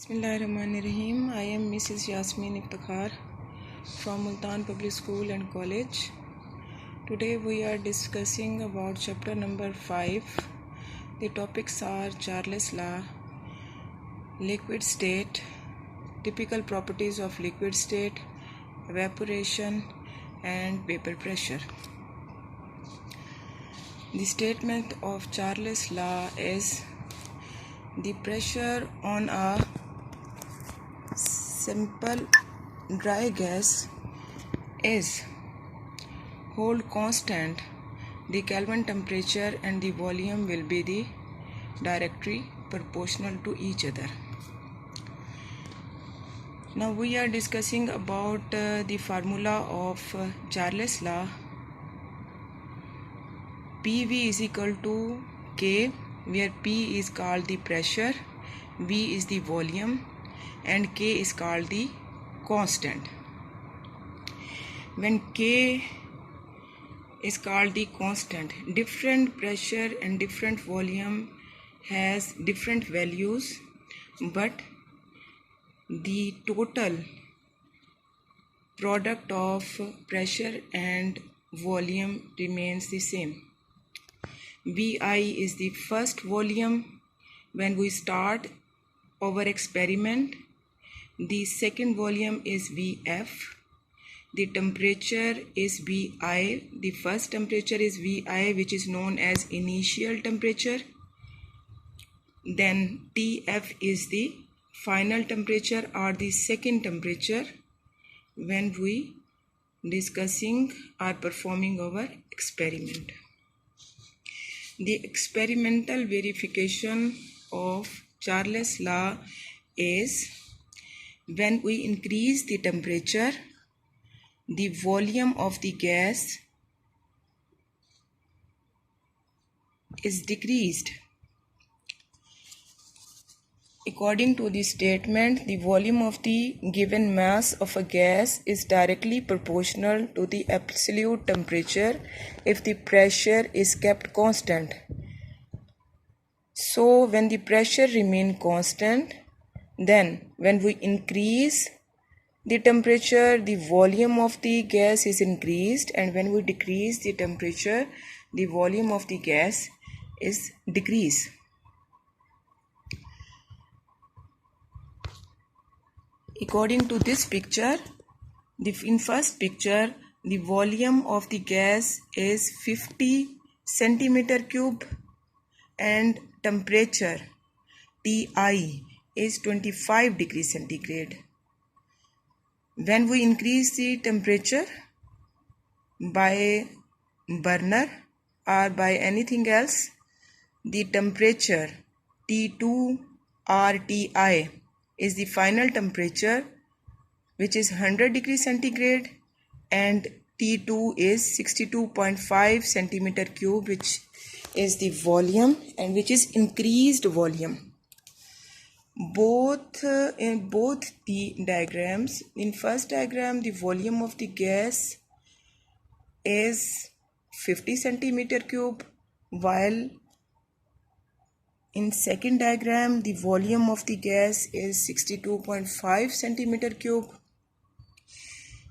Bismillahirrahmanirrahim. I am Mrs. Yasmin Iftikhar from Multan Public School and College. Today we are discussing about chapter number 5. The topics are Charles law, liquid state, typical properties of liquid state, evaporation and vapor pressure. The statement of Charles law is the pressure on a simple dry gas is hold constant. The Kelvin temperature and the volume will be the directly proportional to each other. Now we are discussing about the formula of Charles law. PV is equal to K, where P is called the pressure, V is the volume, and K is called the constant. When K is called the constant, different pressure and different volume has different values, but the total product of pressure and volume remains the same. Vi is the first volume when we start our experiment. The second volume is Vf. The temperature is Vi. The first temperature is Vi, which is known as initial temperature. Then Tf is the final temperature or the second temperature when we discussing or performing our experiment. The experimental verification of Charles law is when we increase the temperature, the volume of the gas is decreased. According to the statement, the volume of the given mass of a gas is directly proportional to the absolute temperature if the pressure is kept constant. So when the pressure remains constant, then when we increase the temperature, the volume of the gas is increased, and when we decrease the temperature, the volume of the gas is decreased. According to this picture, in first picture, the volume of the gas is 50 centimeter cube and temperature Ti is 25 degrees centigrade. When we increase the temperature by burner or by anything else, the temperature T2 or Ti is the final temperature, which is 100 degrees centigrade, and T2 is 62.5 centimeter cube, which is the volume and which is increased volume. In both the diagrams, in first diagram the volume of the gas is 50 centimeter cube, while in second diagram the volume of the gas is 62.5 centimeter cube.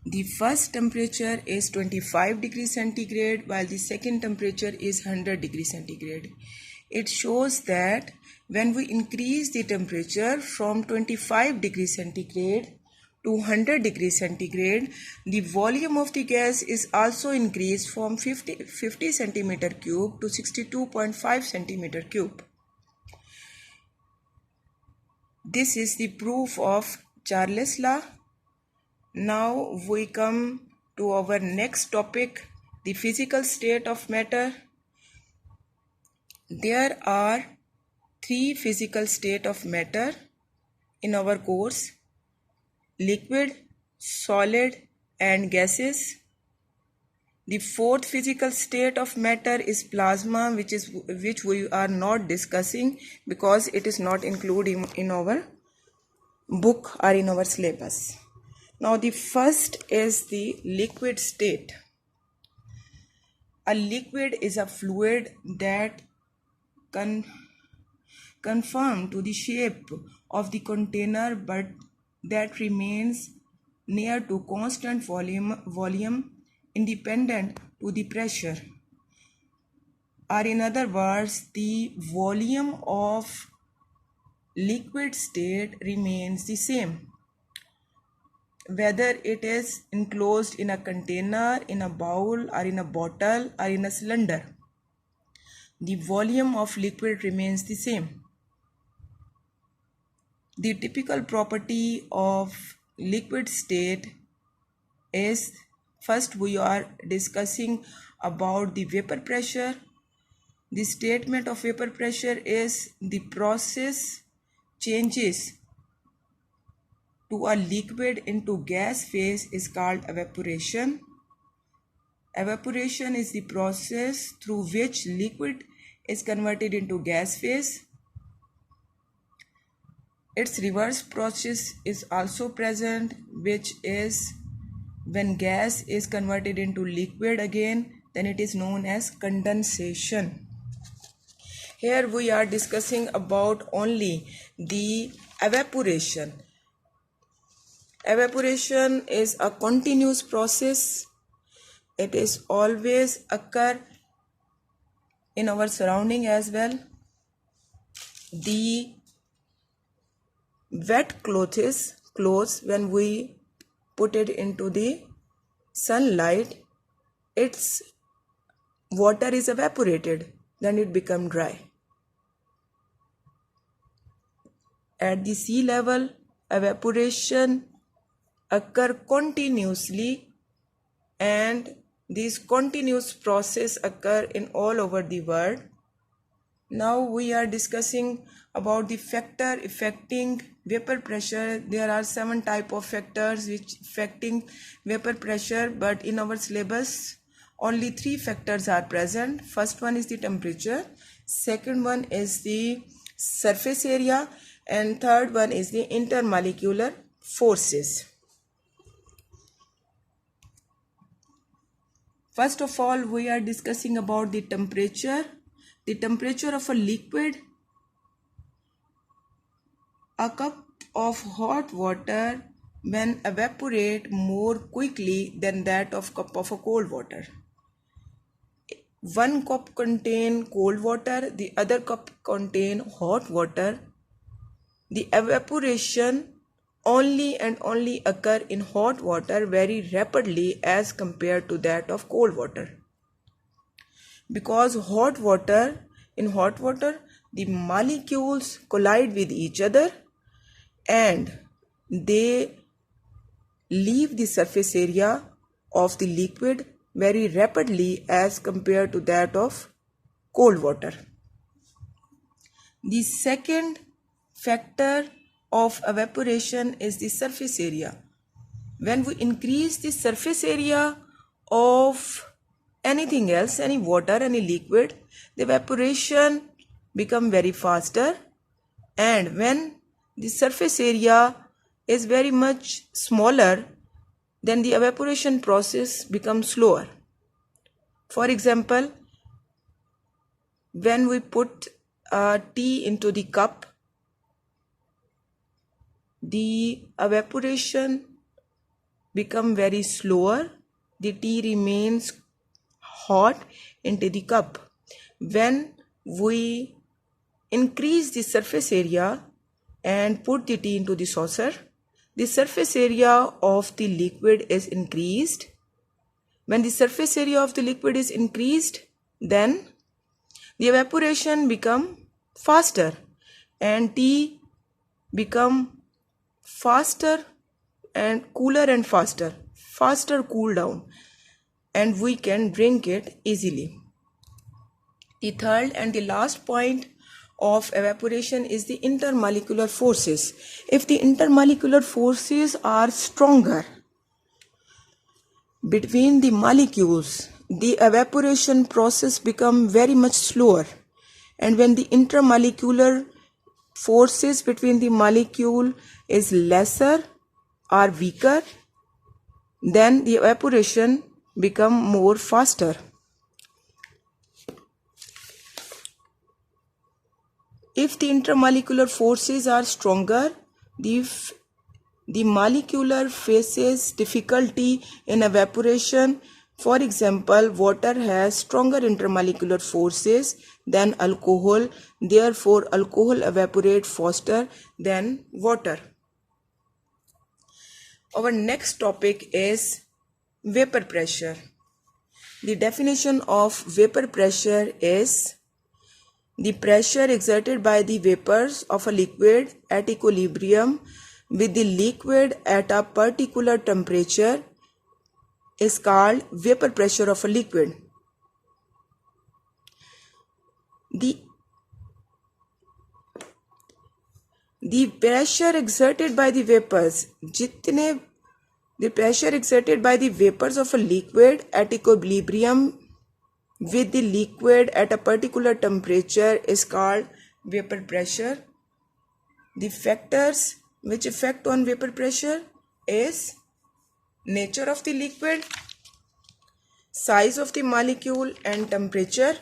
The first temperature is 25 degrees centigrade while the second temperature is 100 degrees centigrade. It shows that when we increase the temperature from 25 degrees centigrade to 100 degrees centigrade, the volume of the gas is also increased from 50 centimeter cube to 62.5 centimeter cube. This is the proof of Charles law. Now we come to our next topic, the physical state of matter. There are 3 physical states of matter in our course: liquid, solid and gases. The 4th physical state of matter is plasma, which we are not discussing because it is not included in our book or in our syllabus. Now the first is the liquid state. A liquid is a fluid that conform to the shape of the container but that remains near to constant volume independent to the pressure. Or in other words, the volume of liquid state remains the same, whether it is enclosed in a container, in a bowl, or in a bottle, or in a cylinder. The volume of liquid remains the same. The typical property of liquid state is, first we are discussing about the vapor pressure. The statement of vapor pressure is the process changes to a liquid into gas phase is called evaporation. Evaporation is the process through which liquid is converted into gas phase. Its reverse process is also present, which is when gas is converted into liquid again, then it is known as condensation. Here we are discussing about only the evaporation. Evaporation is a continuous process. It is always occur in our surrounding as well. The wet clothes when we put it into the sunlight, its water is evaporated, then it becomes dry. At the sea level, evaporation occur continuously, and this continuous process occur in all over the world. Now we are discussing about the factor affecting vapor pressure. There are 7 types of factors which affecting vapor pressure, but in our syllabus only 3 factors are present. First one is the temperature, second one is the surface area, and third one is the intermolecular forces. First of all, we are discussing about the temperature. The temperature of a liquid. A cup of hot water when evaporate more quickly than that of cup of a cold water. One cup contain cold water, the other cup contain hot water. The evaporation only and only occur in hot water very rapidly as compared to that of cold water. Because in hot water, the molecules collide with each other and they leave the surface area of the liquid very rapidly as compared to that of cold water. The second factor of evaporation is the surface area. When we increase the surface area of anything else, any water, any liquid, the evaporation become very faster, and when the surface area is very much smaller, then the evaporation process becomes slower. For example, when we put tea into the cup, the evaporation become very slower. The tea remains hot into the cup. When we increase the surface area and put the tea into the saucer, the surface area of the liquid is increased. When the surface area of the liquid is increased, then the evaporation become faster and tea become faster and cooler and faster cool down, and we can drink it easily. The third and the last point of evaporation is the intermolecular forces. If the intermolecular forces are stronger between the molecules, the evaporation process become very much slower, and when the intermolecular forces between the molecule is lesser or weaker, then the evaporation become more faster. If the intermolecular forces are stronger, the molecule faces difficulty in evaporation. For example, water has stronger intermolecular forces than alcohol. Therefore, alcohol evaporates faster than water. Our next topic is vapor pressure. The definition of vapor pressure is the pressure exerted by the vapors of a liquid at equilibrium with the liquid at a particular temperature is called vapor pressure of a liquid. The pressure exerted by the vapors, the pressure exerted by the vapors of a liquid at equilibrium with the liquid at a particular temperature is called vapor pressure. The factors which affect on vapor pressure is nature of the liquid, size of the molecule and temperature.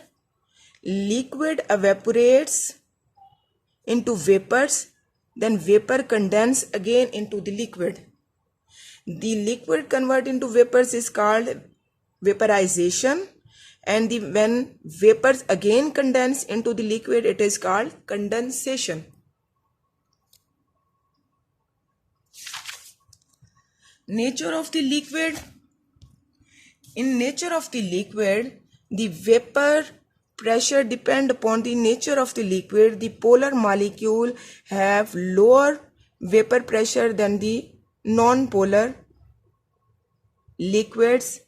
Liquid evaporates into vapors, then vapor condense again into the liquid. The liquid convert into vapors is called vaporization, and when vapors again condense into the liquid, it is called condensation. Nature of the liquid. In nature of the liquid, the vapor pressure depend upon the nature of the liquid. The polar molecule have lower vapor pressure than the non-polar liquids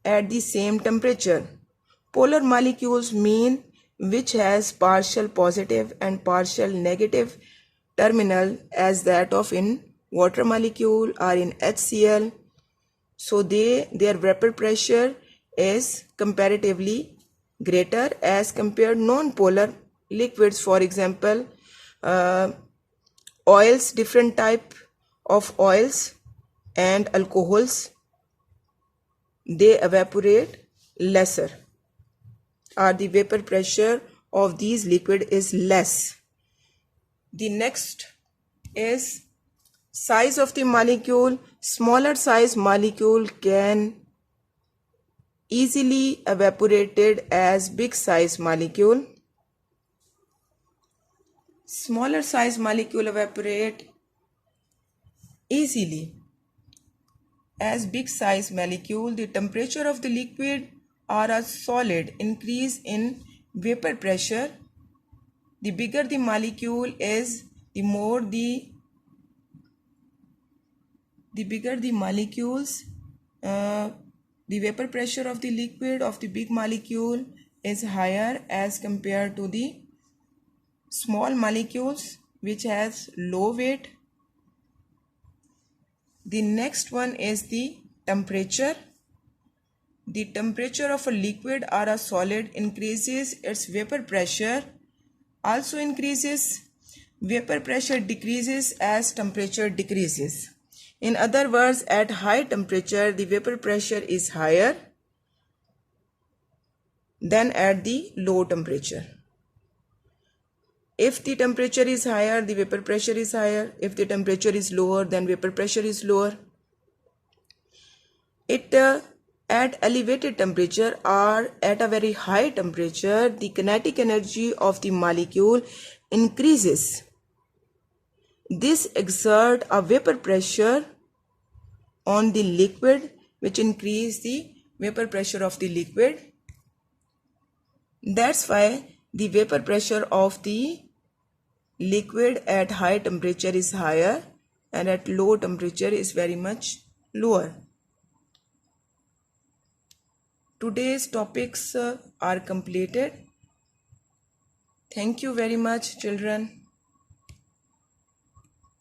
at the same temperature. Polar molecules mean which has partial positive and partial negative terminal as that of in water molecule or in HCl. So their vapor pressure is comparatively greater as compared non-polar liquids. For example, oils, different type of oils and alcohols, they evaporate lesser, or the vapor pressure of these liquid is less. The next is size of the molecule. Smaller size molecule can easily evaporated as big size molecule. Smaller size molecule evaporate easily as big size molecule. The temperature of the liquid or a solid increase in vapor pressure. The bigger the molecule is, the more the bigger the molecules, the vapor pressure of the liquid of the big molecule is higher as compared to the small molecules which has low weight. The next one is the temperature. The temperature of a liquid or a solid increases, its vapor pressure also increases. Vapor pressure decreases as temperature decreases. In other words, at high temperature, the vapor pressure is higher than at the low temperature. If the temperature is higher, the vapor pressure is higher. If the temperature is lower, then vapor pressure is lower. At elevated temperature or at a very high temperature, the kinetic energy of the molecule increases. This exerts a vapor pressure on the liquid, which increases the vapor pressure of the liquid. That's why the vapor pressure of the liquid at high temperature is higher and at low temperature is very much lower. Today's topics are completed. Thank you very much, children.